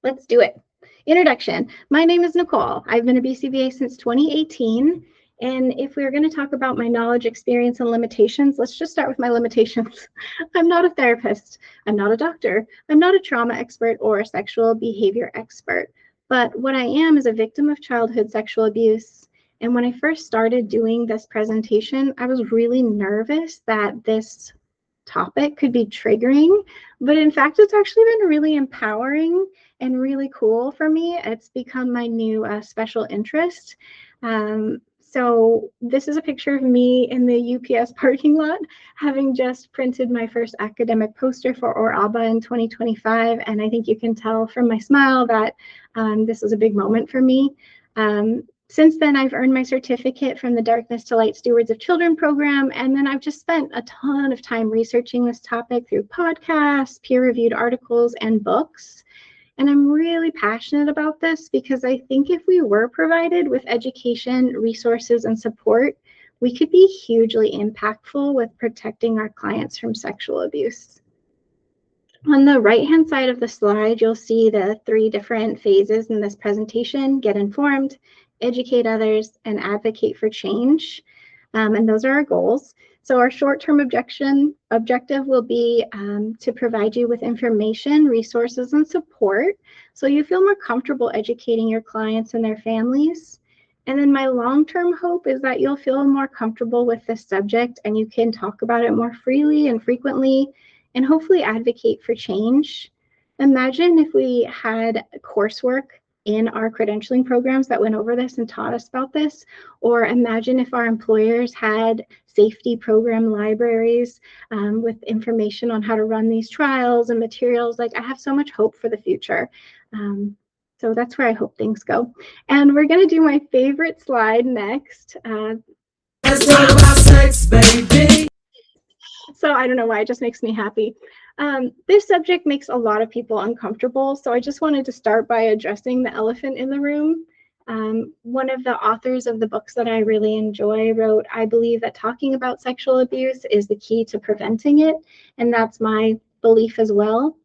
Let's do it. Introduction. My name is Nicole. I've been a BCBA since 2018. And if we were going to talk about my knowledge, experience, and limitations, let's just start with my limitations. I'm not a therapist. I'm not a doctor. I'm not a trauma expert or a sexual behavior expert. But what I am is a victim of childhood sexual abuse. And when I first started doing this presentation, I was really nervous that this topic could be triggering, but in fact, it's actually been really empowering and really cool for me. It's become my new special interest. So this is a picture of me in the UPS parking lot, having just printed my first academic poster for ORABA in 2025. And I think you can tell from my smile that this is a big moment for me. Since then, I've earned my certificate from the Darkness to Light Stewards of Children program, and then I've just spent a ton of time researching this topic through podcasts, peer-reviewed articles, and books. And I'm really passionate about this because I think if we were provided with education, resources, and support, we could be hugely impactful with protecting our clients from sexual abuse. On the right-hand side of the slide, you'll see the 3 different phases in this presentation: get informed, educate others, and advocate for change. And those are our goals. So our short-term objective will be to provide you with information, resources, and support so you feel more comfortable educating your clients and their families. And then my long-term hope is that you'll feel more comfortable with this subject and you can talk about it more freely and frequently and hopefully advocate for change. Imagine if we had coursework in our credentialing programs that went over this and taught us about this, or imagine if our employers had safety program libraries with information on how to run these trials and materials. Like, I have so much hope for the future. So that's where I hope things go. And we're gonna do my favorite slide next. Let's talk about sex, baby. So I don't know why, it just makes me happy. This subject makes a lot of people uncomfortable, so I just wanted to start by addressing the elephant in the room. One of the authors of the books that I really enjoy wrote, "I believe that talking about sexual abuse is the key to preventing it," and that's my belief as well.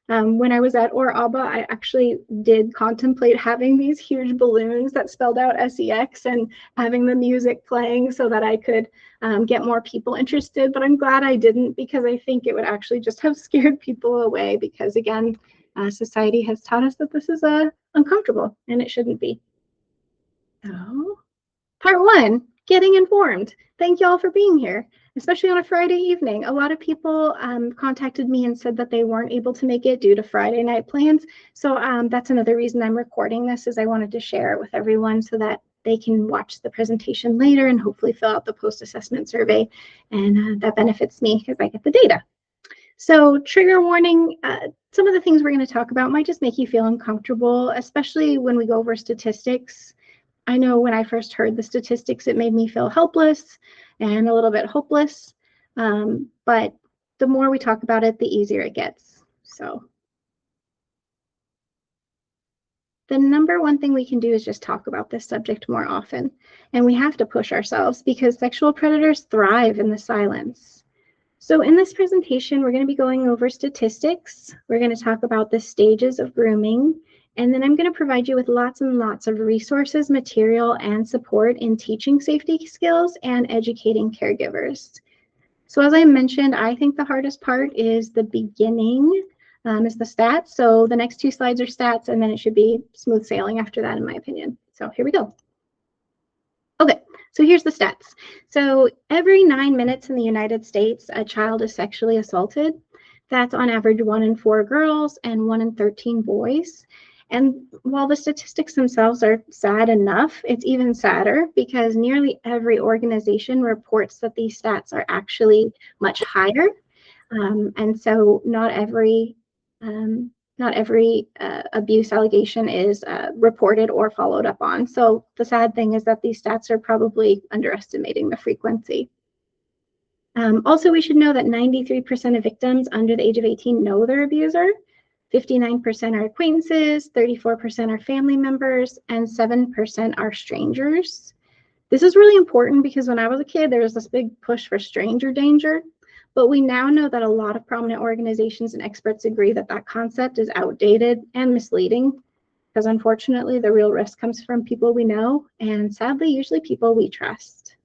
When I was at ORABA, I actually did contemplate having these huge balloons that spelled out SEX and having the music playing so that I could get more people interested, but I'm glad I didn't because I think it would actually just have scared people away because, again, society has taught us that this is uncomfortable and it shouldn't be. So, part 1, getting informed. Thank you all for being here, especially on a Friday evening. A lot of people contacted me and said that they weren't able to make it due to Friday night plans. So that's another reason I'm recording this, is I wanted to share it with everyone so that they can watch the presentation later and hopefully fill out the post-assessment survey. And that benefits me because I get the data. So trigger warning, some of the things we're going to talk about might just make you feel uncomfortable, especially when we go over statistics. I know when I first heard the statistics, it made me feel helpless and a little bit hopeless. But the more we talk about it, the easier it gets. So the number one thing we can do is just talk about this subject more often. And we have to push ourselves because sexual predators thrive in the silence. So in this presentation, we're going to be going over statistics. We're going to talk about the stages of grooming. And then I'm going to provide you with lots and lots of resources, material, and support in teaching safety skills and educating caregivers. So as I mentioned, I think the hardest part is the beginning, is the stats. So the next 2 slides are stats, and then it should be smooth sailing after that, in my opinion. So here we go. Okay, so here's the stats. So every 9 minutes in the United States, a child is sexually assaulted. That's on average 1 in 4 girls and 1 in 13 boys. And while the statistics themselves are sad enough, it's even sadder because nearly every organization reports that these stats are actually much higher. And so not every abuse allegation is reported or followed up on. So the sad thing is that these stats are probably underestimating the frequency. Also, we should know that 93% of victims under the age of 18 know their abuser. 59% are acquaintances, 34% are family members, and 7% are strangers. This is really important because when I was a kid, there was this big push for stranger danger. But we now know that a lot of prominent organizations and experts agree that that concept is outdated and misleading, because unfortunately, the real risk comes from people we know, and sadly, usually people we trust.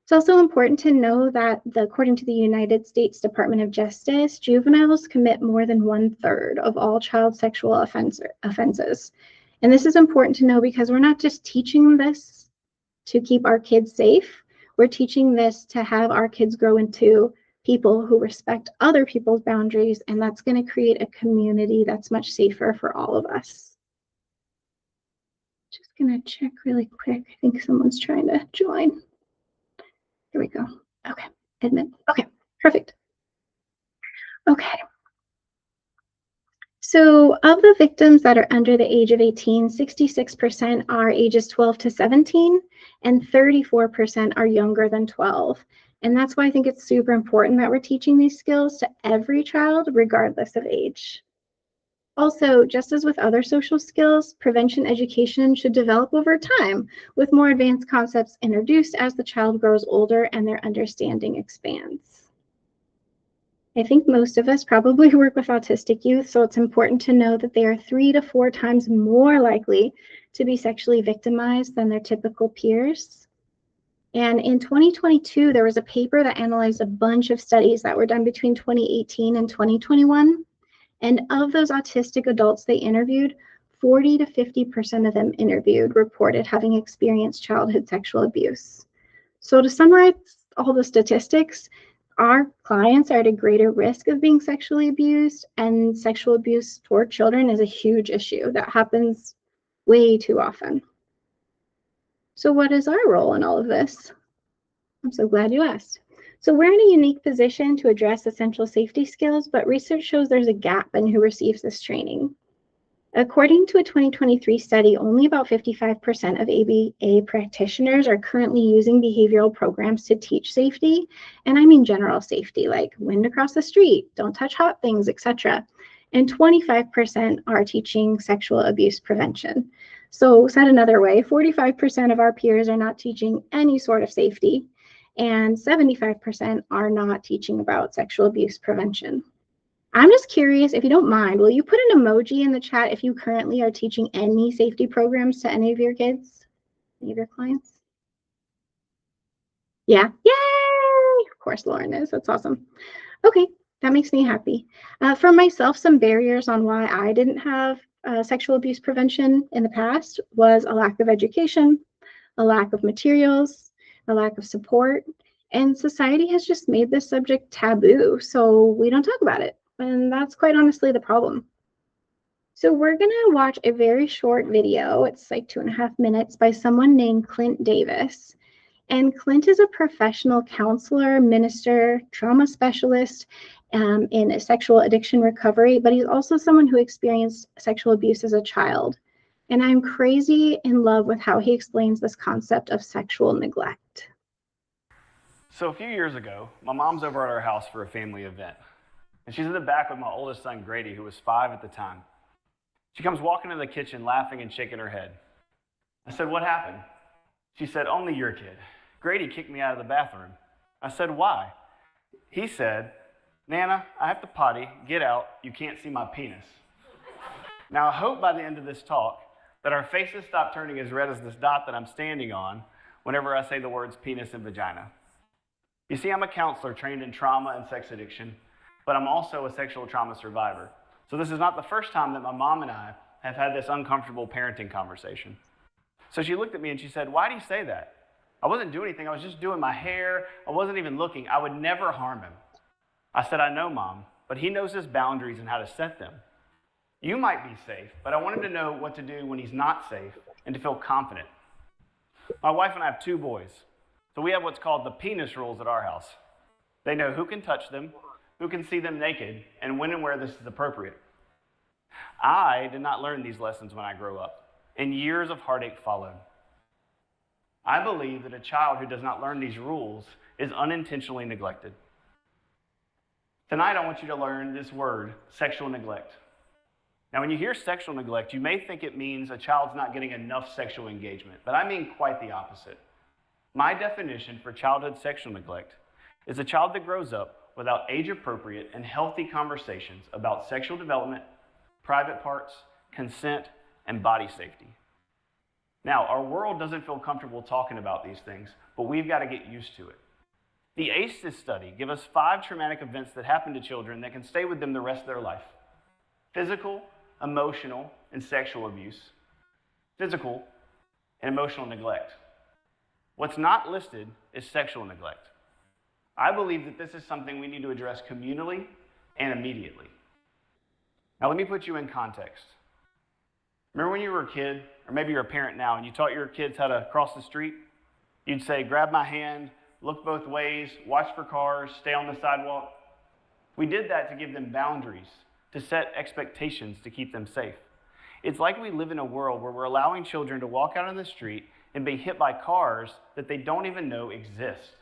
It's also important to know that according to the United States Department of Justice, juveniles commit more than 1/3 of all child sexual offenses. And this is important to know because we're not just teaching this to keep our kids safe, we're teaching this to have our kids grow into people who respect other people's boundaries, and that's going to create a community that's much safer for all of us. Just going to check really quick. I think someone's trying to join. Here we go. Okay, admit. Okay, perfect. Okay. So of the victims that are under the age of 18, 66% are ages 12 to 17, and 34% are younger than 12. And that's why I think it's super important that we're teaching these skills to every child, regardless of age. Also, just as with other social skills, prevention education should develop over time with more advanced concepts introduced as the child grows older and their understanding expands. I think most of us probably work with autistic youth, so it's important to know that they are 3 to 4 times more likely to be sexually victimized than their typical peers. And in 2022, there was a paper that analyzed a bunch of studies that were done between 2018 and 2021. And of those autistic adults they interviewed, 40 to 50% of them interviewed reported having experienced childhood sexual abuse. So to summarize all the statistics, our clients are at a greater risk of being sexually abused, and sexual abuse toward children is a huge issue that happens way too often. So what is our role in all of this? I'm so glad you asked. So we're in a unique position to address essential safety skills, but research shows there's a gap in who receives this training. According to a 2023 study, only about 55% of ABA practitioners are currently using behavioral programs to teach safety, and I mean general safety, like when to cross the street, don't touch hot things, etc. And 25% are teaching sexual abuse prevention. So said another way, 45% of our peers are not teaching any sort of safety, and 75% are not teaching about sexual abuse prevention. I'm just curious, if you don't mind, will you put an emoji in the chat if you currently are teaching any safety programs to any of your kids, any of your clients? Yeah, yay! Of course, Lauren is, that's awesome. Okay, that makes me happy. For myself, some barriers on why I didn't have sexual abuse prevention in the past was a lack of education, a lack of materials, a lack of support, and society has just made this subject taboo, so we don't talk about it, and that's quite honestly the problem. So we're gonna watch a very short video, it's like 2.5 minutes, by someone named Clint Davis. And Clint is a professional counselor, minister, trauma specialist in a sexual addiction recovery, but he's also someone who experienced sexual abuse as a child. And I'm crazy in love with how he explains this concept of sexual neglect. So a few years ago, my mom's over at our house for a family event. And she's in the back with my oldest son, Grady, who was 5 at the time. She comes walking into the kitchen laughing and shaking her head. I said, "What happened?" She said, "Only your kid. Grady kicked me out of the bathroom." I said, "Why?" He said, "Nana, I have to potty. Get out. You can't see my penis." Now, I hope by the end of this talk that our faces stop turning as red as this dot that I'm standing on whenever I say the words penis and vagina. You see, I'm a counselor trained in trauma and sex addiction, but I'm also a sexual trauma survivor. So this is not the first time that my mom and I have had this uncomfortable parenting conversation. So she looked at me and she said, "Why do you say that?" I wasn't doing anything. I was just doing my hair. I wasn't even looking. I would never harm him. I said, "I know, Mom, but he knows his boundaries and how to set them. You might be safe, but I want him to know what to do when he's not safe and to feel confident." My wife and I have 2 boys. So we have what's called the penis rules at our house. They know who can touch them, who can see them naked, and when and where this is appropriate. I did not learn these lessons when I grew up, and years of heartache followed. I believe that a child who does not learn these rules is unintentionally neglected. Tonight, I want you to learn this word, sexual neglect. Now, when you hear sexual neglect, you may think it means a child's not getting enough sexual engagement, but I mean quite the opposite. My definition for childhood sexual neglect is a child that grows up without age-appropriate and healthy conversations about sexual development, private parts, consent, and body safety. Now, our world doesn't feel comfortable talking about these things, but we've got to get used to it. The ACEs study gives us 5 traumatic events that happen to children that can stay with them the rest of their life: physical, emotional, and sexual abuse, physical and emotional neglect. What's not listed is sexual neglect. I believe that this is something we need to address communally and immediately. Now, let me put you in context. Remember when you were a kid, or maybe you're a parent now, and you taught your kids how to cross the street? You'd say, grab my hand, look both ways, watch for cars, stay on the sidewalk. We did that to give them boundaries, to set expectations to keep them safe. It's like we live in a world where we're allowing children to walk out on the street and be hit by cars that they don't even know exist.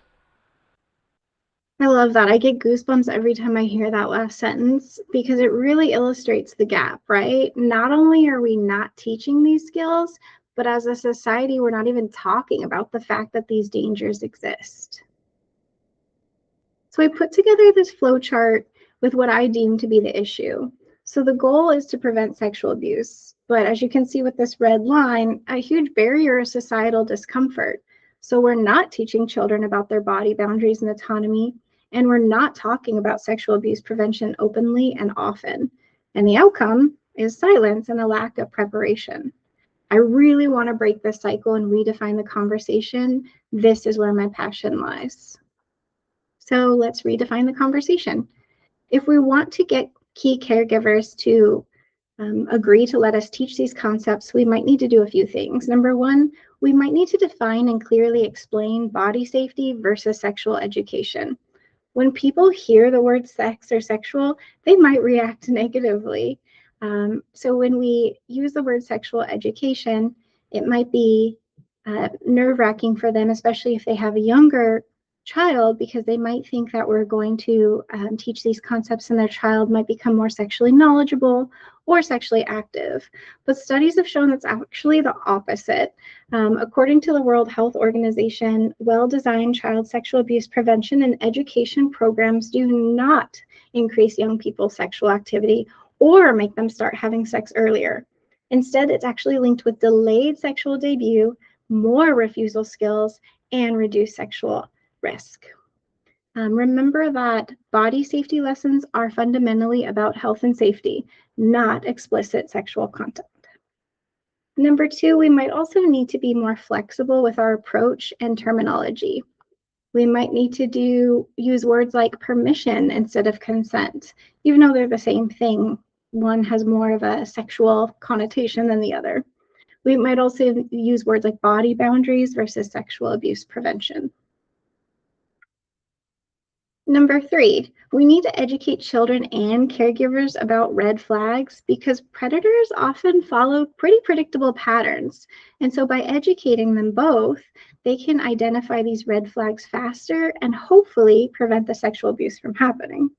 I love that. I get goosebumps every time I hear that last sentence because it really illustrates the gap, right? Not only are we not teaching these skills, but as a society, we're not even talking about the fact that these dangers exist. So I put together this flow chart with what I deem to be the issue. So the goal is to prevent sexual abuse. But as you can see with this red line, a huge barrier is societal discomfort. So we're not teaching children about their body boundaries and autonomy, and we're not talking about sexual abuse prevention openly and often. And the outcome is silence and a lack of preparation. I really want to break this cycle and redefine the conversation. This is where my passion lies. So let's redefine the conversation. If we want to get key caregivers to agree to let us teach these concepts, we might need to do a few things. Number one, we might need to define and clearly explain body safety versus sexual education. When people hear the word sex or sexual, they might react negatively. So when we use the word sexual education, it might be nerve-wracking for them, especially if they have a younger child, because they might think that we're going to teach these concepts and their child might become more sexually knowledgeable or sexually active. But studies have shown that's actually the opposite. According to the World Health Organization, well-designed child sexual abuse prevention and education programs do not increase young people's sexual activity or make them start having sex earlier. Instead, it's actually linked with delayed sexual debut, more refusal skills, and reduced sexual risk. Remember that body safety lessons are fundamentally about health and safety, not explicit sexual content. Number two, we might also need to be more flexible with our approach and terminology. We might need to use words like permission instead of consent, even though they're the same thing. One has more of a sexual connotation than the other. We might also use words like body boundaries versus sexual abuse prevention. Number three, we need to educate children and caregivers about red flags because predators often follow pretty predictable patterns. And so by educating them both, they can identify these red flags faster and hopefully prevent the sexual abuse from happening.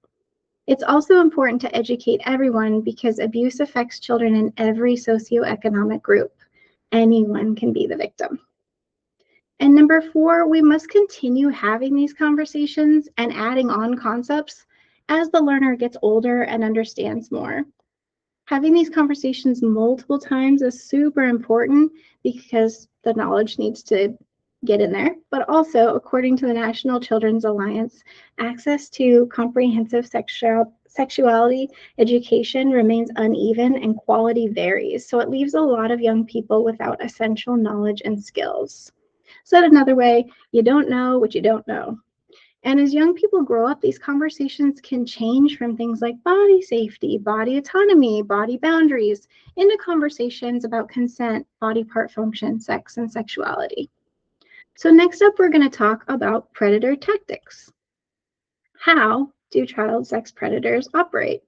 It's also important to educate everyone because abuse affects children in every socioeconomic group. Anyone can be the victim. And number four, we must continue having these conversations and adding on concepts as the learner gets older and understands more. Having these conversations multiple times is super important because the knowledge needs to get in there, but also according to the National Children's Alliance, access to comprehensive sexuality education remains uneven and quality varies. So it leaves a lot of young people without essential knowledge and skills. Said another way, you don't know what you don't know. And as young people grow up, these conversations can change from things like body safety, body autonomy, body boundaries, into conversations about consent, body part function, sex, and sexuality. So next up, we're going to talk about predator tactics. How do child sex predators operate?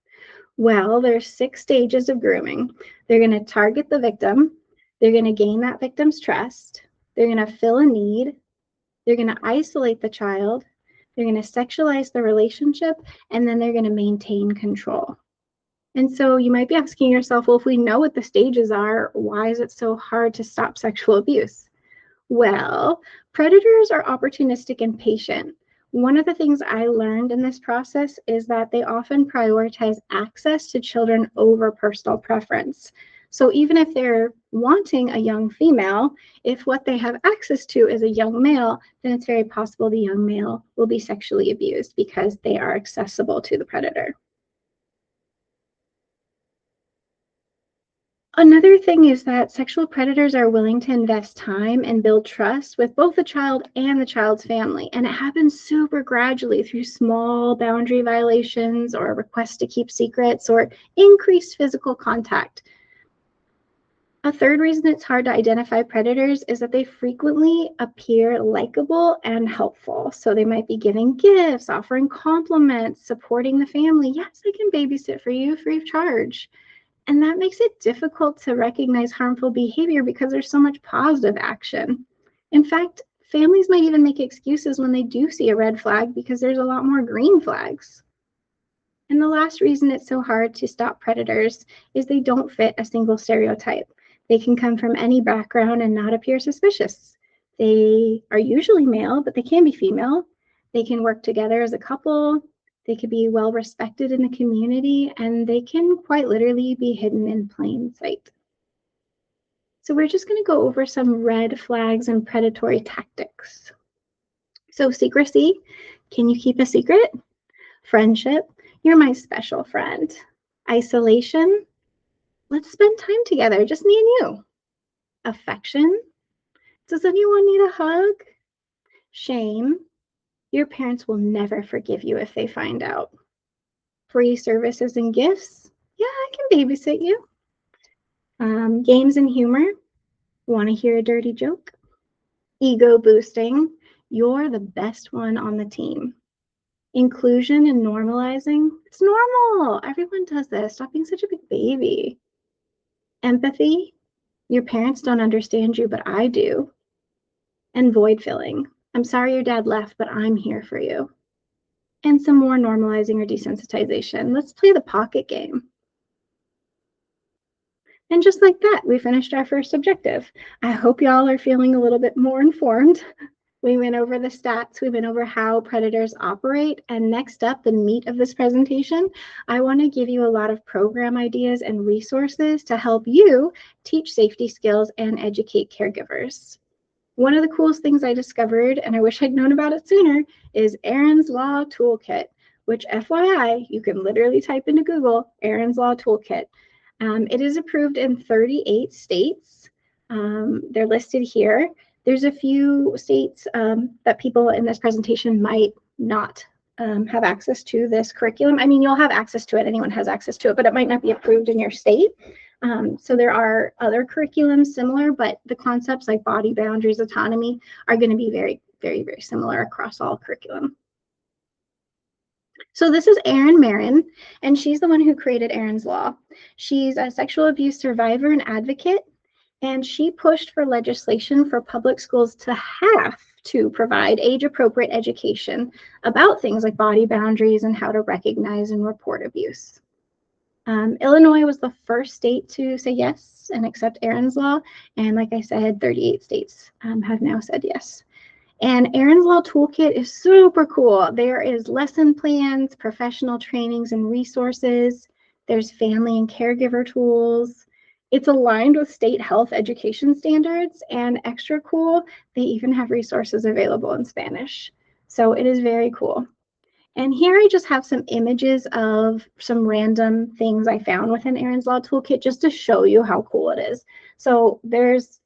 Well, there's 6 stages of grooming. They're going to target the victim. They're going to gain that victim's trust. They're going to fill a need. They're going to isolate the child. They're going to sexualize the relationship, and then they're going to maintain control. And so you might be asking yourself, well, if we know what the stages are, why is it so hard to stop sexual abuse? Well, predators are opportunistic and patient. One of the things I learned in this process is that they often prioritize access to children over personal preference. So even if they're wanting a young female, if what they have access to is a young male, then it's very possible the young male will be sexually abused because they are accessible to the predator. Another thing is that sexual predators are willing to invest time and build trust with both the child and the child's family. And it happens super gradually through small boundary violations or requests to keep secrets or increased physical contact. A third reason it's hard to identify predators is that they frequently appear likable and helpful. So they might be giving gifts, offering compliments, supporting the family. Yes, I can babysit for you free of charge. And that makes it difficult to recognize harmful behavior because there's so much positive action. In fact, families might even make excuses when they do see a red flag because there's a lot more green flags. And the last reason it's so hard to stop predators is they don't fit a single stereotype. They can come from any background and not appear suspicious. They are usually male, but they can be female. They can work together as a couple. They could be well respected in the community, and they can quite literally be hidden in plain sight. So we're just going to go over some red flags and predatory tactics. So secrecy, can you keep a secret? Friendship, you're my special friend. Isolation, let's spend time together, just me and you. Affection, does anyone need a hug? Shame, your parents will never forgive you if they find out. Free services and gifts, yeah, I can babysit you. Games and humor, want to hear a dirty joke? Ego boosting, you're the best one on the team. Inclusion and normalizing, it's normal. Everyone does this. Stop being such a big baby. Empathy, your parents don't understand you, but I do. And void filling, I'm sorry your dad left, but I'm here for you. And some more normalizing or desensitization. Let's play the pocket game. And just like that, we finished our first objective. I hope y'all are feeling a little bit more informed. We went over the stats, we went over how predators operate, and next up, the meat of this presentation, I want to give you a lot of program ideas and resources to help you teach safety skills and educate caregivers. One of the coolest things I discovered, and I wish I'd known about it sooner, is Aaron's Law Toolkit, which FYI, you can literally type into Google, Aaron's Law Toolkit. It is approved in 38 states. They're listed here. There's a few states that people in this presentation might not have access to this curriculum. I mean, you'll have access to it, anyone has access to it, but it might not be approved in your state. So there are other curriculums similar, but the concepts like body boundaries, autonomy are going to be very, very, very similar across all curriculum. So this is Erin Marin, and she's the one who created Aaron's Law. She's a sexual abuse survivor and advocate, and she pushed for legislation for public schools to have to provide age-appropriate education about things like body boundaries and how to recognize and report abuse. Illinois was the first state to say yes and accept Aaron's Law, and like I said, 38 states have now said yes. And Aaron's Law Toolkit is super cool. There is lesson plans, professional trainings and resources. There's family and caregiver tools. It's aligned with state health education standards, and extra cool, they even have resources available in Spanish. So it is very cool. And here I just have some images of some random things I found within Aaron's Law Toolkit just to show you how cool it is. So there's,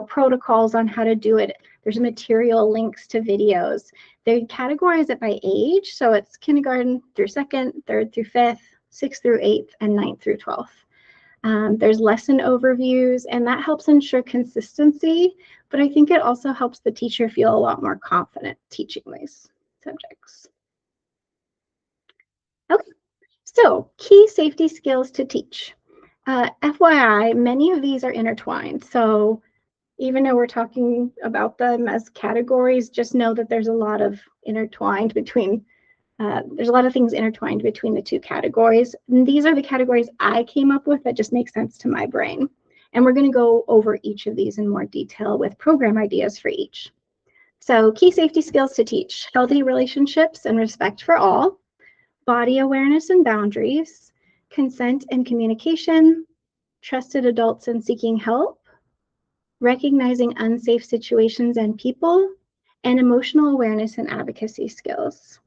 protocols on how to do it. There's material links to videos. They categorize it by age. So it's kindergarten through 2nd, 3rd through 5th, 6th through 8th, and 9th through 12th. There's lesson overviews, and that helps ensure consistency, but I think it also helps the teacher feel a lot more confident teaching these subjects. Okay, so key safety skills to teach. FYI, many of these are intertwined. So even though we're talking about them as categories, just know that there's a lot of intertwined between, there's a lot of things intertwined between the two categories. And these are the categories I came up with that just make sense to my brain. And we're going to go over each of these in more detail with program ideas for each. So key safety skills to teach: healthy relationships and respect for all, body awareness and boundaries, consent and communication, trusted adults and seeking help, recognizing unsafe situations and people, and emotional awareness and advocacy skills.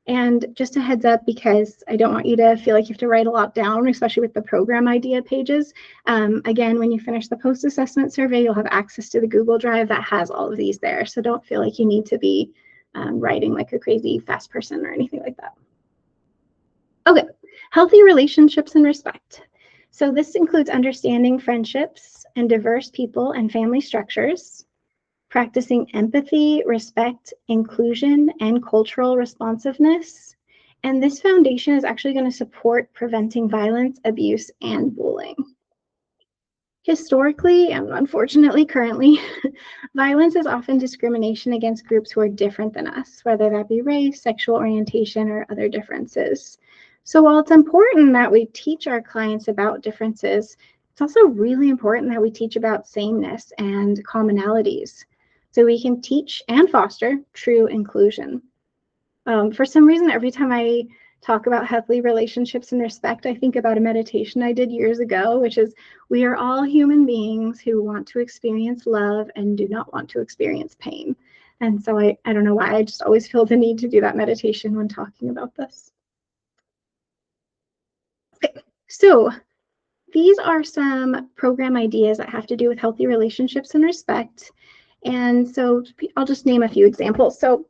And just a heads up, because I don't want you to feel like you have to write a lot down, especially with the program idea pages. Again, when you finish the post-assessment survey, you'll have access to the Google Drive that has all of these there. So don't feel like you need to be writing like a crazy fast person or anything like that. Okay, healthy relationships and respect. So this includes understanding friendships and diverse people and family structures, practicing empathy, respect, inclusion, and cultural responsiveness. And this foundation is actually going to support preventing violence, abuse, and bullying. Historically, and unfortunately currently, violence is often discrimination against groups who are different than us, whether that be race, sexual orientation, or other differences. So while it's important that we teach our clients about differences, it's also really important that we teach about sameness and commonalities, so we can teach and foster true inclusion. For some reason, every time I talk about healthy relationships and respect, I think about a meditation I did years ago, which is, we are all human beings who want to experience love and do not want to experience pain. And so I don't know why, I just always feel the need to do that meditation when talking about this. Okay, so these are some program ideas that have to do with healthy relationships and respect. And so I'll just name a few examples. So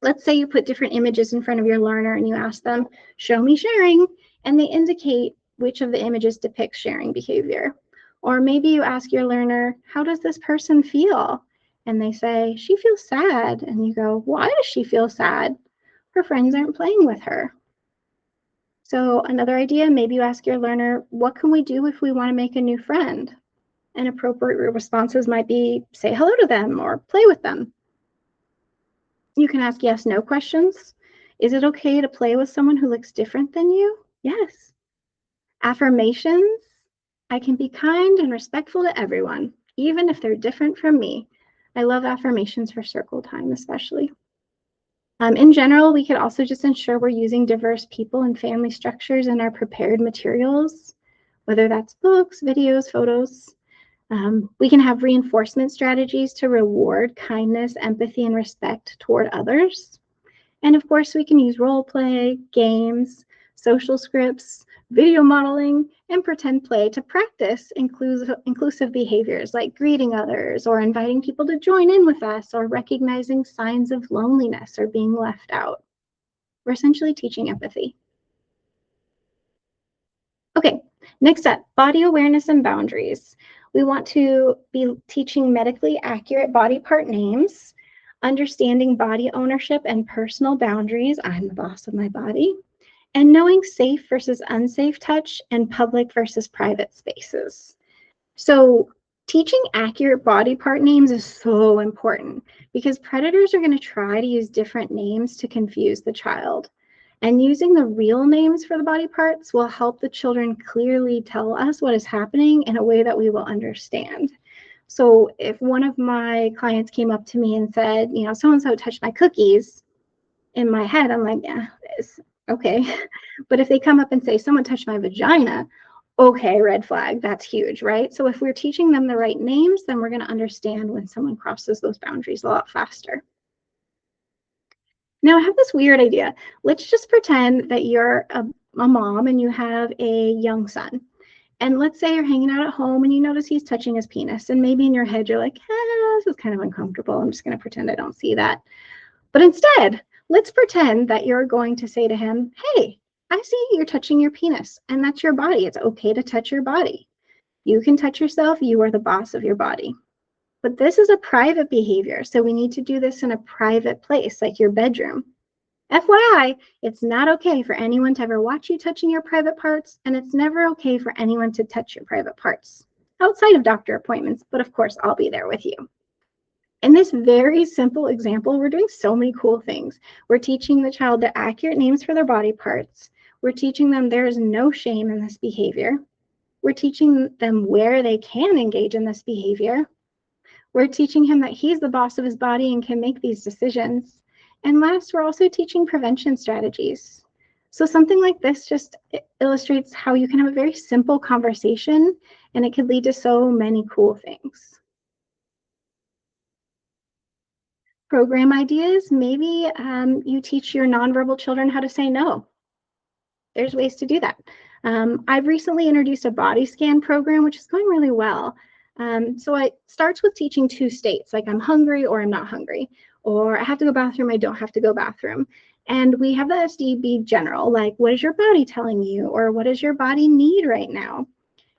let's say you put different images in front of your learner and you ask them, show me sharing, and they indicate which of the images depicts sharing behavior. Or maybe you ask your learner, how does this person feel? And they say, she feels sad. And you go, why does she feel sad? Her friends aren't playing with her. So another idea, maybe you ask your learner, what can we do if we want to make a new friend? And appropriate responses might be, say hello to them or play with them. You can ask yes, no questions. Is it okay to play with someone who looks different than you? Yes. Affirmations. I can be kind and respectful to everyone, even if they're different from me. I love affirmations for circle time, especially. In general, we could also just ensure we're using diverse people and family structures in our prepared materials, whether that's books, videos, photos. We can have reinforcement strategies to reward kindness, empathy, and respect toward others. And of course, we can use role play, games, social scripts, video modeling, and pretend play to practice inclusive behaviors like greeting others or inviting people to join in with us or recognizing signs of loneliness or being left out. We're essentially teaching empathy. Okay, next up, body awareness and boundaries. We want to be teaching medically accurate body part names, understanding body ownership and personal boundaries. I'm the boss of my body. And knowing safe versus unsafe touch and public versus private spaces. So teaching accurate body part names is so important because predators are going to try to use different names to confuse the child. And using the real names for the body parts will help the children clearly tell us what is happening in a way that we will understand. So if one of my clients came up to me and said, you know, so-and-so touched my cookies, in my head, I'm like, yeah, it's okay. But if they come up and say, someone touched my vagina, okay, red flag, that's huge, right? So if we're teaching them the right names, then we're going to understand when someone crosses those boundaries a lot faster. Now I have this weird idea. Let's just pretend that you're a mom and you have a young son. And let's say you're hanging out at home and you notice he's touching his penis. And maybe in your head, you're like, this is kind of uncomfortable. I'm just going to pretend I don't see that. But instead, let's pretend that you're going to say to him, hey, I see you're touching your penis, and that's your body. It's okay to touch your body. You can touch yourself. You are the boss of your body. But this is a private behavior, so we need to do this in a private place, like your bedroom. FYI, it's not okay for anyone to ever watch you touching your private parts, and it's never okay for anyone to touch your private parts outside of doctor appointments, but of course, I'll be there with you. In this very simple example, we're doing so many cool things. We're teaching the child the accurate names for their body parts. We're teaching them there is no shame in this behavior. We're teaching them where they can engage in this behavior. We're teaching him that he's the boss of his body and can make these decisions. And last, we're also teaching prevention strategies. So something like this just illustrates how you can have a very simple conversation and it could lead to so many cool things. Program ideas, maybe you teach your nonverbal children how to say no. There's ways to do that. I've recently introduced a body scan program, which is going really well. So it starts with teaching 2 states, like I'm hungry or I'm not hungry, or I have to go bathroom, I don't have to go bathroom. And we have the SD be general, like what is your body telling you, or what does your body need right now?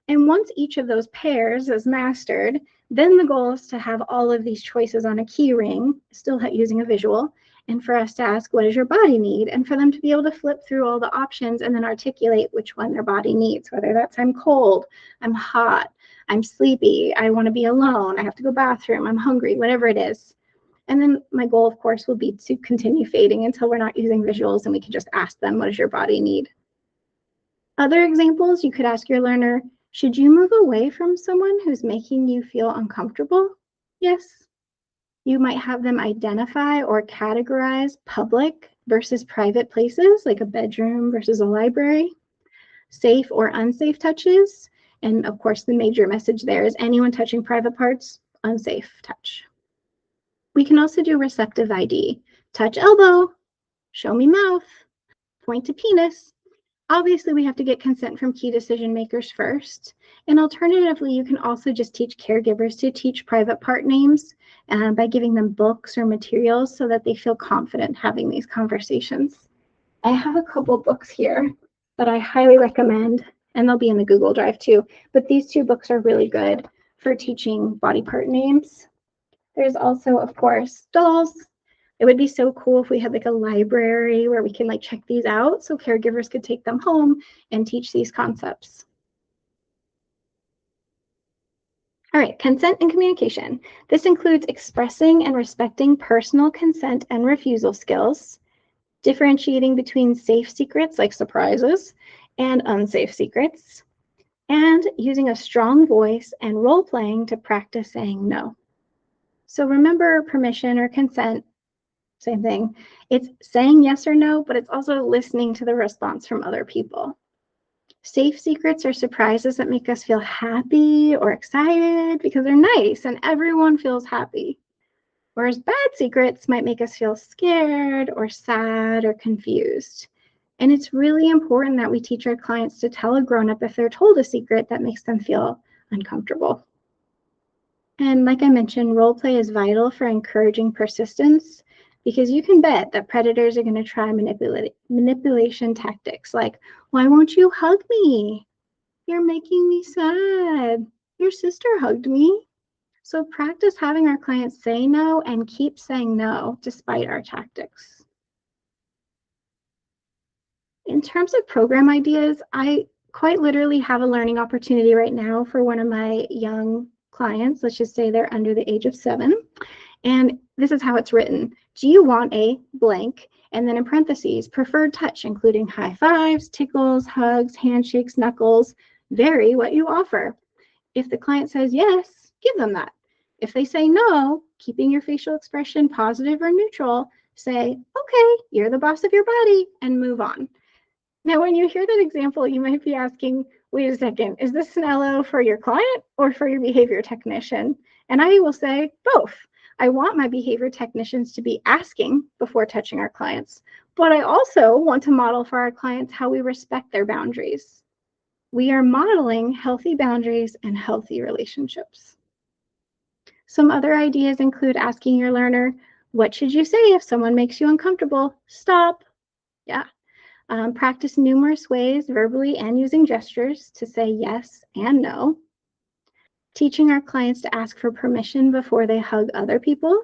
And once each of those pairs is mastered, then the goal is to have all of these choices on a key ring, still using a visual, and for us to ask, what does your body need? And for them to be able to flip through all the options and then articulate which one their body needs, whether that's I'm cold, I'm hot, I'm sleepy, I want to be alone, I have to go bathroom, I'm hungry, whatever it is. And then my goal, of course, will be to continue fading until we're not using visuals and we can just ask them, what does your body need? Other examples, you could ask your learner, should you move away from someone who's making you feel uncomfortable? Yes. You might have them identify or categorize public versus private places, like a bedroom versus a library, safe or unsafe touches. And of course, the major message there is anyone touching private parts, unsafe touch. We can also do receptive ID, touch elbow, show me mouth, point to penis. Obviously, we have to get consent from key decision makers first. And alternatively, you can also just teach caregivers to teach private part names by giving them books or materials so that they feel confident having these conversations. I have a couple books here that I highly recommend, and they'll be in the Google Drive too. But these 2 books are really good for teaching body part names. There's also, of course, dolls. It would be so cool if we had like a library where we can like check these out so caregivers could take them home and teach these concepts. All right, consent and communication. This includes expressing and respecting personal consent and refusal skills, differentiating between safe secrets like surprises and unsafe secrets, and using a strong voice and role playing to practice saying no. So remember, permission or consent, same thing. It's saying yes or no, but it's also listening to the response from other people. Safe secrets are surprises that make us feel happy or excited because they're nice and everyone feels happy. Whereas bad secrets might make us feel scared or sad or confused. And it's really important that we teach our clients to tell a grown-up if they're told a secret that makes them feel uncomfortable. And like I mentioned, role play is vital for encouraging persistence because you can bet that predators are going to try manipulation tactics like, why won't you hug me? You're making me sad. Your sister hugged me. So practice having our clients say no and keep saying no despite our tactics. In terms of program ideas, I quite literally have a learning opportunity right now for one of my young clients. Let's just say they're under the age of 7. And this is how it's written. Do you want a blank? And then in parentheses, preferred touch, including high fives, tickles, hugs, handshakes, knuckles, vary what you offer. If the client says yes, give them that. If they say no, keeping your facial expression positive or neutral, say, okay, you're the boss of your body, and move on. Now, when you hear that example, you might be asking, wait a second, is this an LO for your client or for your behavior technician? And I will say both. I want my behavior technicians to be asking before touching our clients, but I also want to model for our clients how we respect their boundaries. We are modeling healthy boundaries and healthy relationships. Some other ideas include asking your learner, what should you say if someone makes you uncomfortable? Stop. Yeah. Practice numerous ways, verbally and using gestures, to say yes and no. Teaching our clients to ask for permission before they hug other people.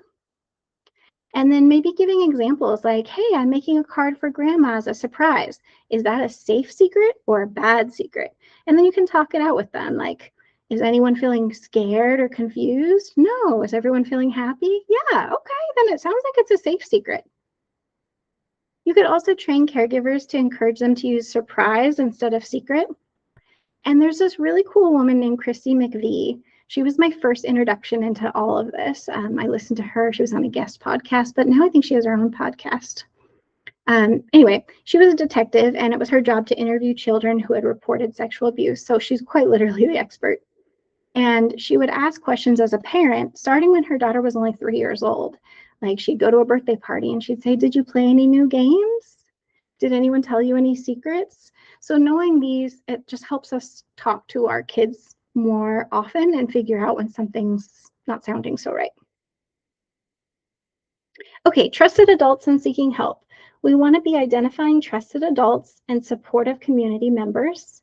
And then maybe giving examples like, hey, I'm making a card for grandma as a surprise. Is that a safe secret or a bad secret? And then you can talk it out with them. Like, is anyone feeling scared or confused? No. Is everyone feeling happy? Yeah. Okay. Then it sounds like it's a safe secret. You could also train caregivers to encourage them to use surprise instead of secret. And there's this really cool woman named Christy McVie. She was my first introduction into all of this. I listened to her. She was on a guest podcast, but now I think she has her own podcast. Anyway, she was a detective, and it was her job to interview children who had reported sexual abuse. So she's quite literally the expert. And she would ask questions as a parent, starting when her daughter was only 3 years old. Like, she'd go to a birthday party and she'd say, "Did you play any new games? Did anyone tell you any secrets?" So knowing these, it just helps us talk to our kids more often and figure out when something's not sounding so right. Okay, trusted adults and seeking help. We want to be identifying trusted adults and supportive community members.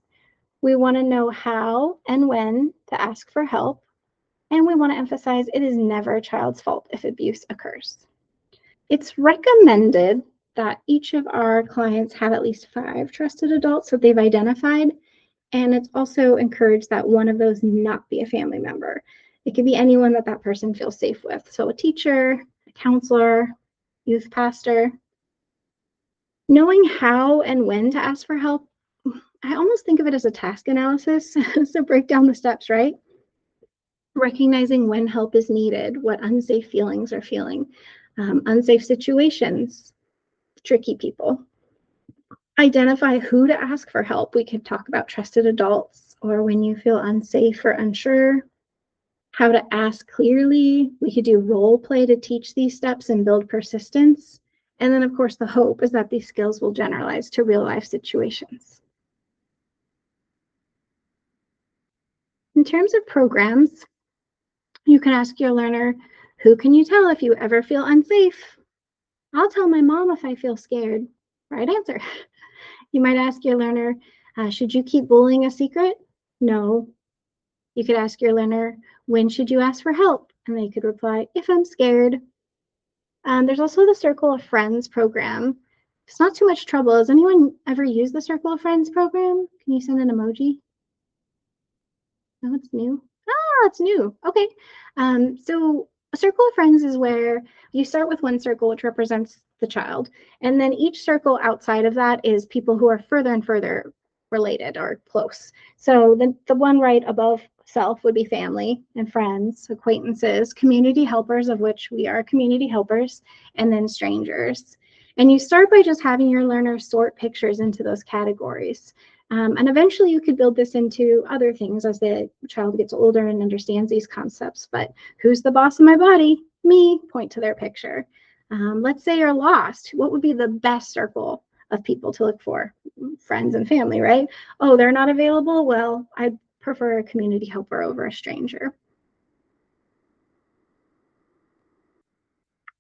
We want to know how and when to ask for help. And we want to emphasize it is never a child's fault if abuse occurs. It's recommended that each of our clients have at least 5 trusted adults that they've identified. And it's also encouraged that one of those not be a family member. It could be anyone that that person feels safe with. So a teacher, a counselor, youth pastor. Knowing how and when to ask for help, I almost think of it as a task analysis. So break down the steps, right? Recognizing when help is needed, what unsafe feelings are feeling, unsafe situations, tricky people. Identify who to ask for help. We could talk about trusted adults, or when you feel unsafe or unsure, how to ask clearly. We could do role play to teach these steps and build persistence. And then, of course, the hope is that these skills will generalize to real life situations. In terms of programs, you can ask your learner, who can you tell if you ever feel unsafe? I'll tell my mom if I feel scared. Right answer. You might ask your learner, should you keep bullying a secret? No. You could ask your learner, when should you ask for help? And they could reply, if I'm scared. There's also the Circle of Friends program. It's not too much trouble. Has anyone ever used the Circle of Friends program? Can you send an emoji? No, it's new. Ah, it's new. Okay. So a circle of friends is where you start with one circle, which represents the child. And then each circle outside of that is people who are further and further related or close. So the one right above self would be family and friends, acquaintances, community helpers, of which we are community helpers, and then strangers. And you start by just having your learners sort pictures into those categories. And eventually you could build this into other things as the child gets older and understands these concepts. But who's the boss of my body? Me. Point to their picture. Let's say you're lost. What would be the best circle of people to look for? Friends and family, right? Oh, they're not available? Well, I prefer a community helper over a stranger.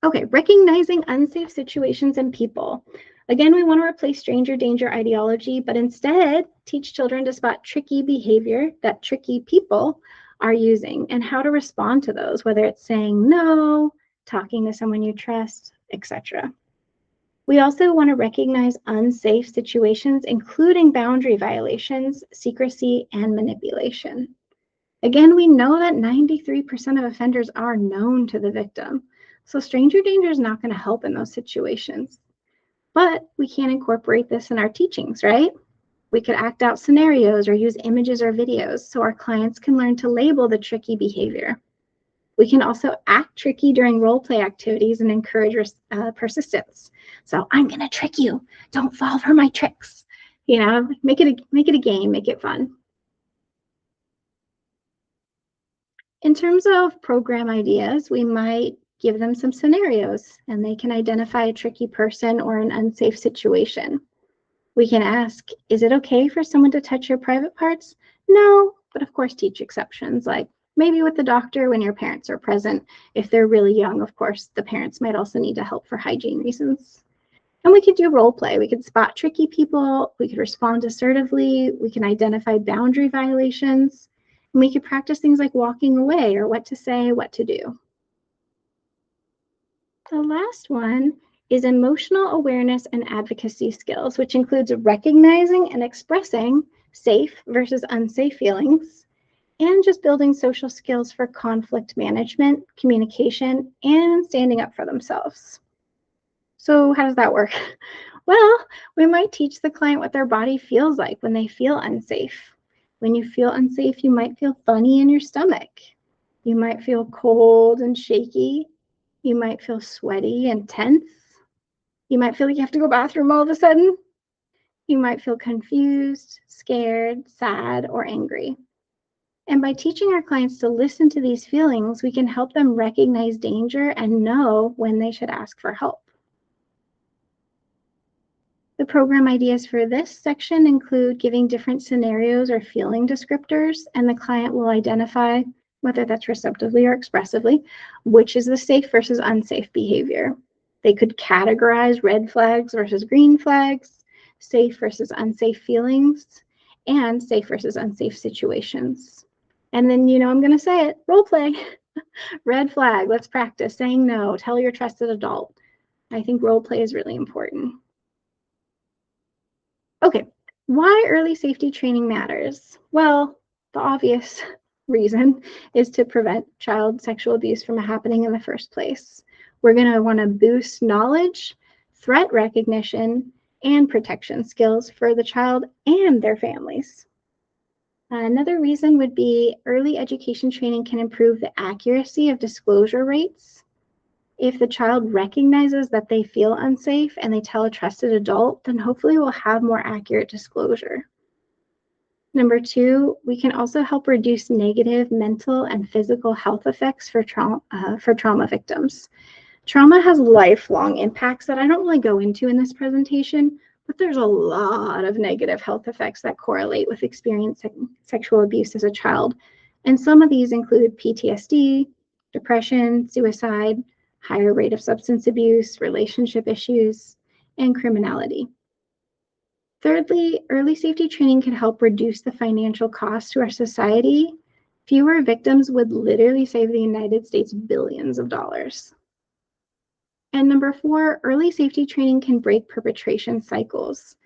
Okay, recognizing unsafe situations and people. Again, we want to replace stranger danger ideology, but instead teach children to spot tricky behavior that tricky people are using and how to respond to those, whether it's saying no, talking to someone you trust, etc. We also want to recognize unsafe situations, including boundary violations, secrecy, and manipulation. Again, we know that 93% of offenders are known to the victim. So stranger danger is not going to help in those situations. But we can incorporate this in our teachings, right? We could act out scenarios or use images or videos so our clients can learn to label the tricky behavior. We can also act tricky during role play activities and encourage persistence. So I'm going to trick you. Don't fall for my tricks. You know, make it a game, make it fun. In terms of program ideas, we might give them some scenarios and they can identify a tricky person or an unsafe situation. We can ask, is it okay for someone to touch your private parts? No, but of course teach exceptions, like maybe with the doctor when your parents are present. If they're really young, of course, the parents might also need to help for hygiene reasons. And we could do role play. We could spot tricky people. We could respond assertively. We can identify boundary violations. And we could practice things like walking away or what to say, what to do. The last one is emotional awareness and advocacy skills, which includes recognizing and expressing safe versus unsafe feelings, and just building social skills for conflict management, communication, and standing up for themselves. So how does that work? Well, we might teach the client what their body feels like when they feel unsafe. When you feel unsafe, you might feel funny in your stomach. You might feel cold and shaky. You might feel sweaty and tense. You might feel like you have to go to the bathroom all of a sudden. You might feel confused, scared, sad, or angry. And by teaching our clients to listen to these feelings, we can help them recognize danger and know when they should ask for help. The program ideas for this section include giving different scenarios or feeling descriptors, and the client will identify, whether that's receptively or expressively, which is the safe versus unsafe behavior. They could categorize red flags versus green flags, safe versus unsafe feelings, and safe versus unsafe situations. And then, I'm going to say it, role play. Red flag, let's practice saying no, tell your trusted adult. I think role play is really important. Okay, why early safety training matters? Well, the obvious reason is to prevent child sexual abuse from happening in the first place. We're going to want to boost knowledge, threat recognition, and protection skills for the child and their families. Another reason would be early education training can improve the accuracy of disclosure rates. If the child recognizes that they feel unsafe and they tell a trusted adult, then hopefully we'll have more accurate disclosure. Number two, we can also help reduce negative mental and physical health effects for trauma victims. Trauma has lifelong impacts that I don't really go into in this presentation, but there's a lot of negative health effects that correlate with experiencing sexual abuse as a child. And some of these include PTSD, depression, suicide, higher rate of substance abuse, relationship issues, and criminality. Thirdly, early safety training can help reduce the financial cost to our society. Fewer victims would literally save the United States billions of dollars. And number four, early safety training can break perpetration cycles.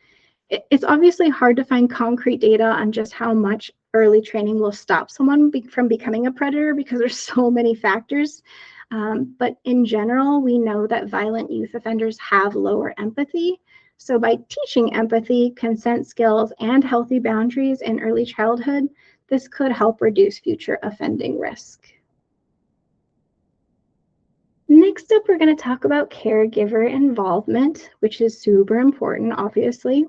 It's obviously hard to find concrete data on just how much early training will stop someone from becoming a predator because there's so many factors. But in general, we know that violent youth offenders have lower empathy. So by teaching empathy, consent skills, and healthy boundaries in early childhood, this could help reduce future offending risk. Next up, we're going to talk about caregiver involvement, which is super important, obviously.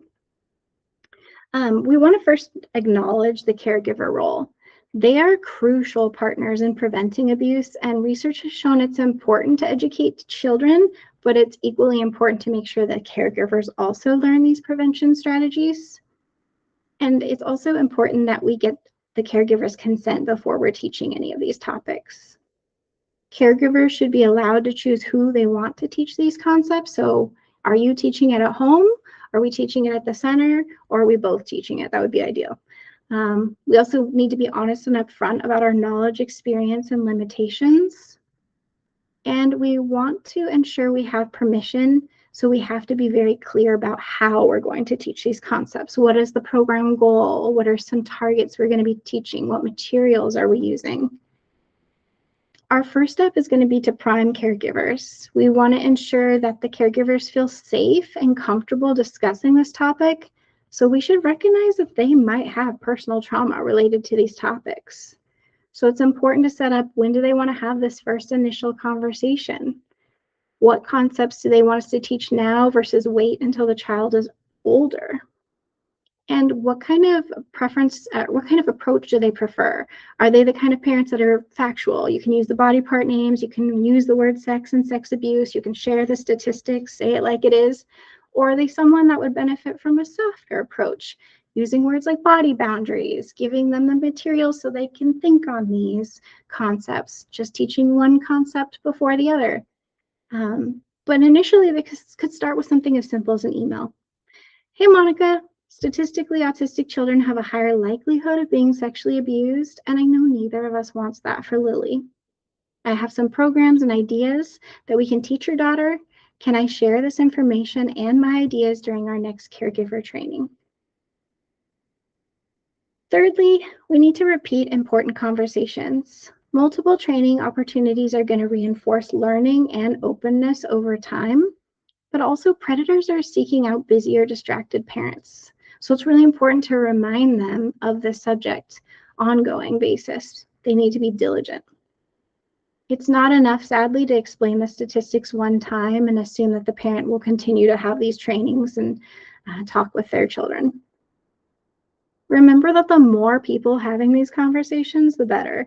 We want to first acknowledge the caregiver role. They are crucial partners in preventing abuse, and research has shown it's important to educate children, but it's equally important to make sure that caregivers also learn these prevention strategies. And it's also important that we get the caregiver's consent before we're teaching any of these topics. Caregivers should be allowed to choose who they want to teach these concepts. So are you teaching it at home? Are we teaching it at the center? Or are we both teaching it? That would be ideal. We also need to be honest and upfront about our knowledge, experience, and limitations. And we want to ensure we have permission. So we have to be very clear about how we're going to teach these concepts. What is the program goal? What are some targets we're going to be teaching? What materials are we using? Our first step is going to be to prime caregivers. We want to ensure that the caregivers feel safe and comfortable discussing this topic. So we should recognize that they might have personal trauma related to these topics. So it's important to set up, when do they want to have this first initial conversation? What concepts do they want us to teach now versus wait until the child is older? And what kind of approach do they prefer? Are they the kind of parents that are factual? You can use the body part names, you can use the word sex and sex abuse, you can share the statistics, say it like it is. Or are they someone that would benefit from a softer approach, using words like body boundaries, giving them the materials so they can think on these concepts, just teaching one concept before the other? But initially, they could start with something as simple as an email. Hey, Monica. Statistically, autistic children have a higher likelihood of being sexually abused, and I know neither of us wants that for Lily. I have some programs and ideas that we can teach your daughter. Can I share this information and my ideas during our next caregiver training? Thirdly, we need to repeat important conversations. Multiple training opportunities are going to reinforce learning and openness over time, but also predators are seeking out busy or distracted parents. So it's really important to remind them of this subject ongoing basis. They need to be diligent. It's not enough, sadly, to explain the statistics one time and assume that the parent will continue to have these trainings and talk with their children. Remember that the more people having these conversations, the better.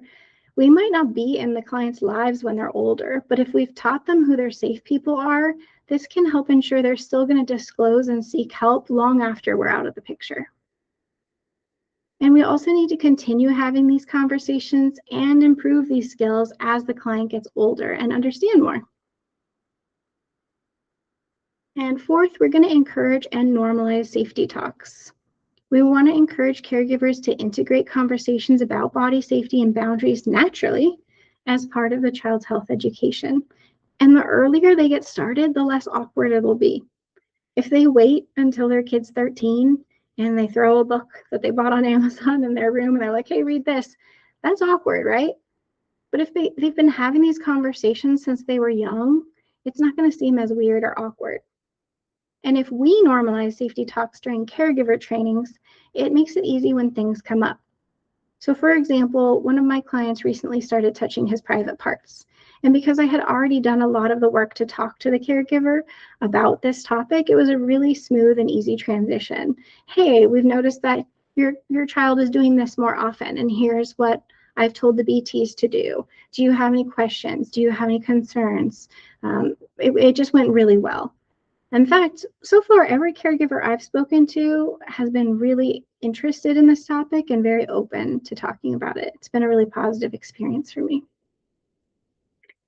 We might not be in the client's lives when they're older, but if we've taught them who their safe people are, this can help ensure they're still going to disclose and seek help long after we're out of the picture. And we also need to continue having these conversations and improve these skills as the client gets older and understand more. And fourth, we're going to encourage and normalize safety talks. We want to encourage caregivers to integrate conversations about body safety and boundaries naturally as part of the child's health education. And the earlier they get started, the less awkward it'll be. If they wait until their kid's 13 and they throw a book that they bought on Amazon in their room and they're like, hey, read this, that's awkward, right? But if they've been having these conversations since they were young, it's not going to seem as weird or awkward. And if we normalize safety talks during caregiver trainings, it makes it easy when things come up. So for example, one of my clients recently started touching his private parts. And because I had already done a lot of the work to talk to the caregiver about this topic, it was a really smooth and easy transition. Hey, we've noticed that your child is doing this more often, and here's what I've told the BTs to do. Do you have any questions? Do you have any concerns? It just went really well. In fact, so far, every caregiver I've spoken to has been really interested in this topic and very open to talking about it. It's been a really positive experience for me.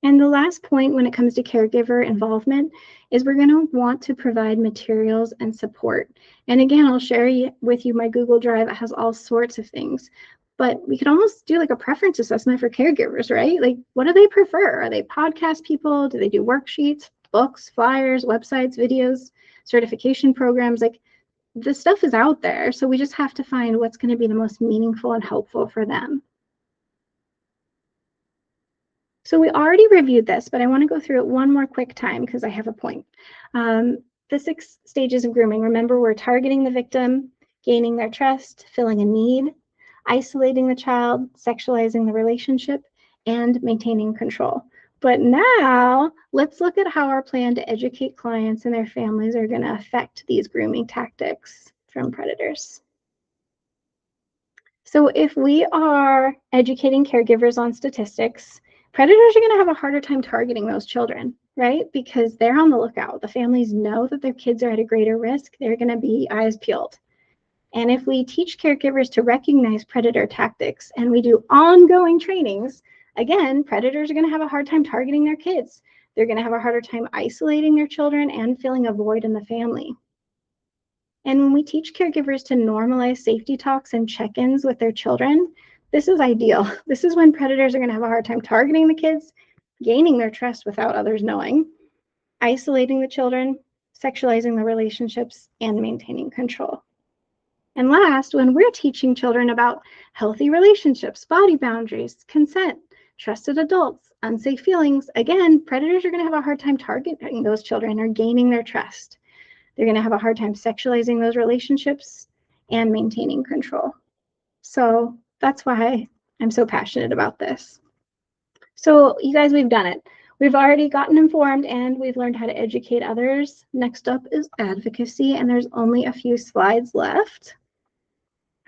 And the last point when it comes to caregiver involvement is we're going to want to provide materials and support. And again, I'll share with you my Google Drive. It has all sorts of things. But we could almost do like a preference assessment for caregivers, right? Like, what do they prefer? Are they podcast people? Do they do worksheets, books, flyers, websites, videos, certification programs? Like, the stuff is out there. So we just have to find what's going to be the most meaningful and helpful for them. So we already reviewed this, but I want to go through it one more quick time because I have a point. The 6 stages of grooming. Remember, we're targeting the victim, gaining their trust, filling a need, isolating the child, sexualizing the relationship, and maintaining control. But now let's look at how our plan to educate clients and their families are going to affect these grooming tactics from predators. So if we are educating caregivers on statistics, predators are going to have a harder time targeting those children, right? Because they're on the lookout. The families know that their kids are at a greater risk. They're going to be eyes peeled. And if we teach caregivers to recognize predator tactics and we do ongoing trainings, again, predators are going to have a hard time targeting their kids. They're going to have a harder time isolating their children and filling a void in the family. And when we teach caregivers to normalize safety talks and check-ins with their children, this is ideal. This is when predators are going to have a hard time targeting the kids, gaining their trust without others knowing, isolating the children, sexualizing the relationships, and maintaining control. And last, when we're teaching children about healthy relationships, body boundaries, consent, trusted adults, unsafe feelings, again, predators are going to have a hard time targeting those children or gaining their trust. They're going to have a hard time sexualizing those relationships and maintaining control. So that's why I'm so passionate about this. So you guys, we've done it. We've already gotten informed and we've learned how to educate others. Next up is advocacy, and there's only a few slides left.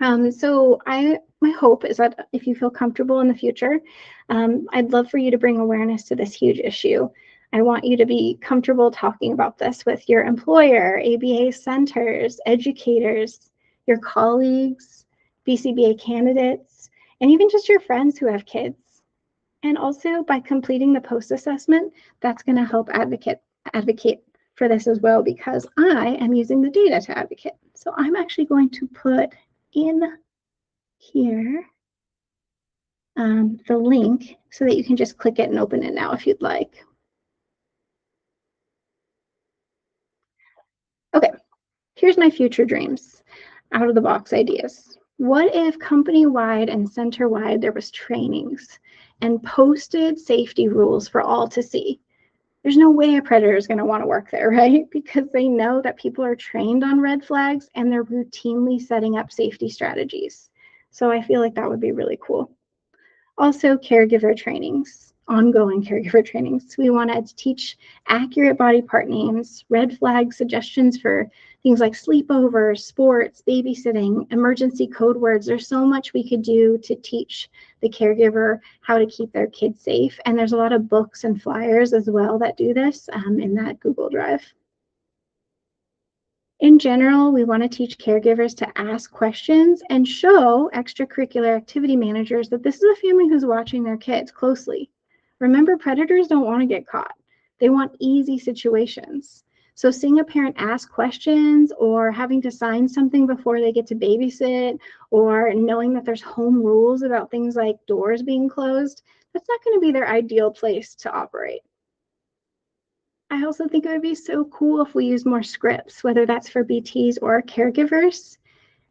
So my hope is that if you feel comfortable in the future, I'd love for you to bring awareness to this huge issue. I want you to be comfortable talking about this with your employer, ABA centers, educators, your colleagues, BCBA candidates, and even just your friends who have kids. And also by completing the post-assessment, that's going to help advocate for this as well, because I am using the data to advocate. So I'm actually going to put in here the link so that you can just click it and open it now if you'd like. Okay, here's my future dreams, out of the box ideas. What if company-wide and center-wide there was trainings and posted safety rules for all to see? There's no way a predator is going to want to work there, right? Because they know that people are trained on red flags and they're routinely setting up safety strategies. So I feel like that would be really cool. Also, caregiver trainings. ongoing caregiver trainings. We want to teach accurate body part names, red flag suggestions for things like sleepovers, sports, babysitting, emergency code words. There's so much we could do to teach the caregiver how to keep their kids safe. And there's a lot of books and flyers as well that do this in that Google Drive. In general, we want to teach caregivers to ask questions and show extracurricular activity managers that this is a family who's watching their kids closely. Remember, predators don't want to get caught. They want easy situations. So seeing a parent ask questions or having to sign something before they get to babysit or knowing that there's home rules about things like doors being closed, that's not going to be their ideal place to operate. I also think it would be so cool if we use more scripts, whether that's for BTs or caregivers,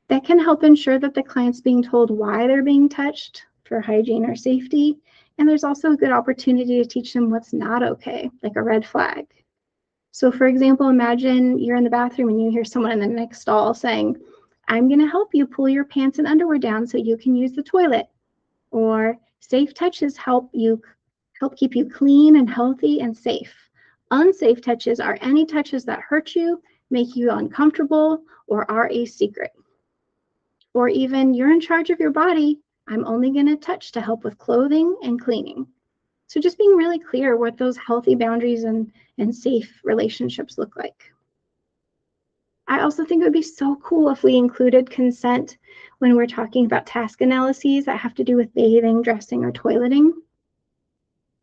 that can help ensure that the client's being told why they're being touched for hygiene or safety. And there's also a good opportunity to teach them what's not okay, like a red flag. So for example, imagine you're in the bathroom and you hear someone in the next stall saying, "I'm going to help you pull your pants and underwear down so you can use the toilet." Or safe touches help keep you clean and healthy and safe. Unsafe touches are any touches that hurt you, make you uncomfortable, or are a secret. Or even, "You're in charge of your body. I'm only going to touch to help with clothing and cleaning." So just being really clear what those healthy boundaries and safe relationships look like. I also think it would be so cool if we included consent when we're talking about task analyses that have to do with bathing, dressing, or toileting.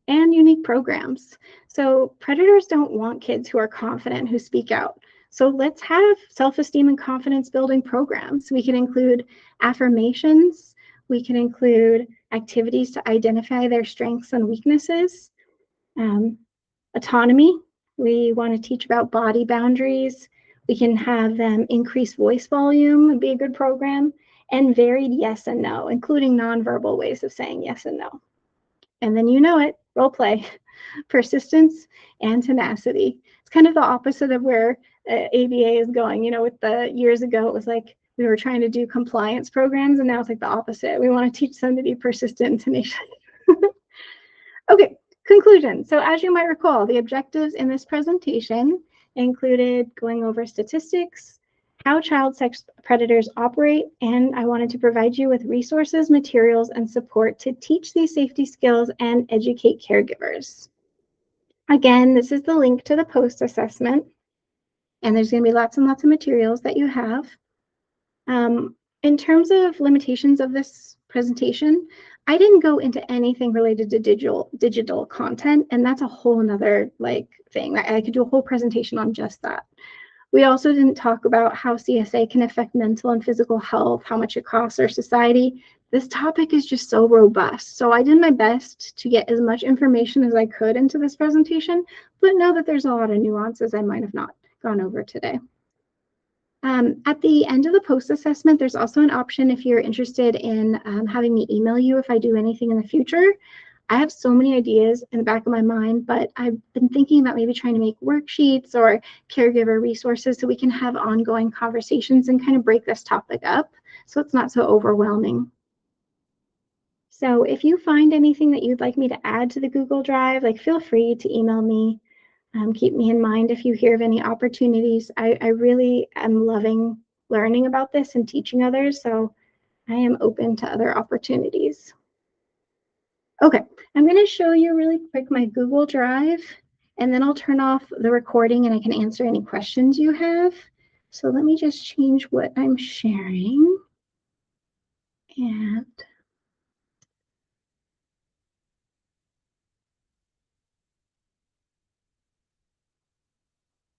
And unique programs. So predators don't want kids who are confident, who speak out. So let's have self-esteem and confidence building programs. We can include affirmations. We can include activities to identify their strengths and weaknesses. Autonomy. We want to teach about body boundaries. We can have them increase voice volume, would be a good program. And varied yes and no, including nonverbal ways of saying yes and no. And then you know it, role play, persistence and tenacity. It's kind of the opposite of where ABA is going. You know, with the years ago, it was like we were trying to do compliance programs, and now it's like the opposite. We want to teach them to be persistent and tenacious. Okay, conclusion. So as you might recall, the objectives in this presentation included going over statistics, how child sex predators operate, and I wanted to provide you with resources, materials, and support to teach these safety skills and educate caregivers. Again, this is the link to the post assessment, and there's going to be lots and lots of materials that you have. In terms of limitations of this presentation, I didn't go into anything related to digital content, and that's a whole nother thing. I could do a whole presentation on just that. We also didn't talk about how CSA can affect mental and physical health, how much it costs our society. This topic is just so robust. So I did my best to get as much information as I could into this presentation, but know that there's a lot of nuances I might have not gone over today. At the end of the post assessment, there's also an option if you're interested in having me email you if I do anything in the future. I have so many ideas in the back of my mind, but I've been thinking about maybe trying to make worksheets or caregiver resources so we can have ongoing conversations and kind of break this topic up so it's not so overwhelming. So if you find anything that you'd like me to add to the Google Drive, feel free to email me. Keep me in mind if you hear of any opportunities. I really am loving learning about this and teaching others, so I am open to other opportunities. Okay, I'm going to show you really quick my Google Drive, and then I'll turn off the recording and I can answer any questions you have. So let me just change what I'm sharing. And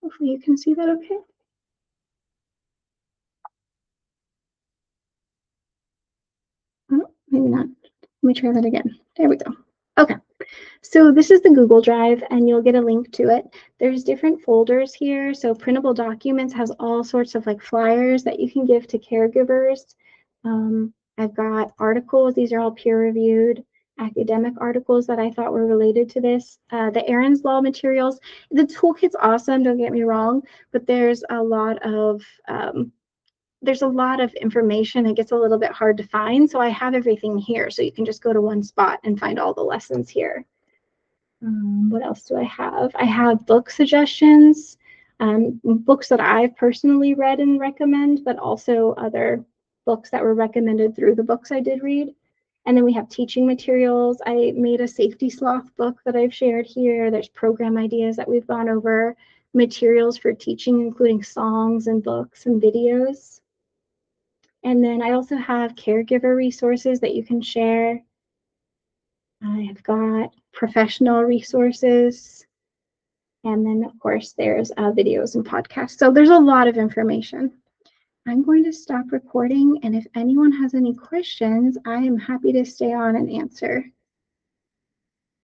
hopefully you can see that okay. Oh, maybe not. Let me try that again. There we go. Okay. So this is the Google Drive, and you'll get a link to it. There's different folders here. So printable documents has all sorts of flyers that you can give to caregivers. I've got articles. These are all peer-reviewed academic articles that I thought were related to this. The Aaron's Law materials. The toolkit's awesome, don't get me wrong, but there's a lot of information. It gets a little bit hard to find, so I have everything here. So you can just go to one spot and find all the lessons here. What else do I have? I have book suggestions, books that I've personally read and recommend, but also other books that were recommended through the books I did read. And then we have teaching materials. I made a safety sloth book that I've shared here. There's program ideas that we've gone over, materials for teaching, including songs and books and videos. And then I also have caregiver resources that you can share. I've got professional resources. And then, of course, there's videos and podcasts. So there's a lot of information. I'm going to stop recording. And if anyone has any questions, I am happy to stay on and answer.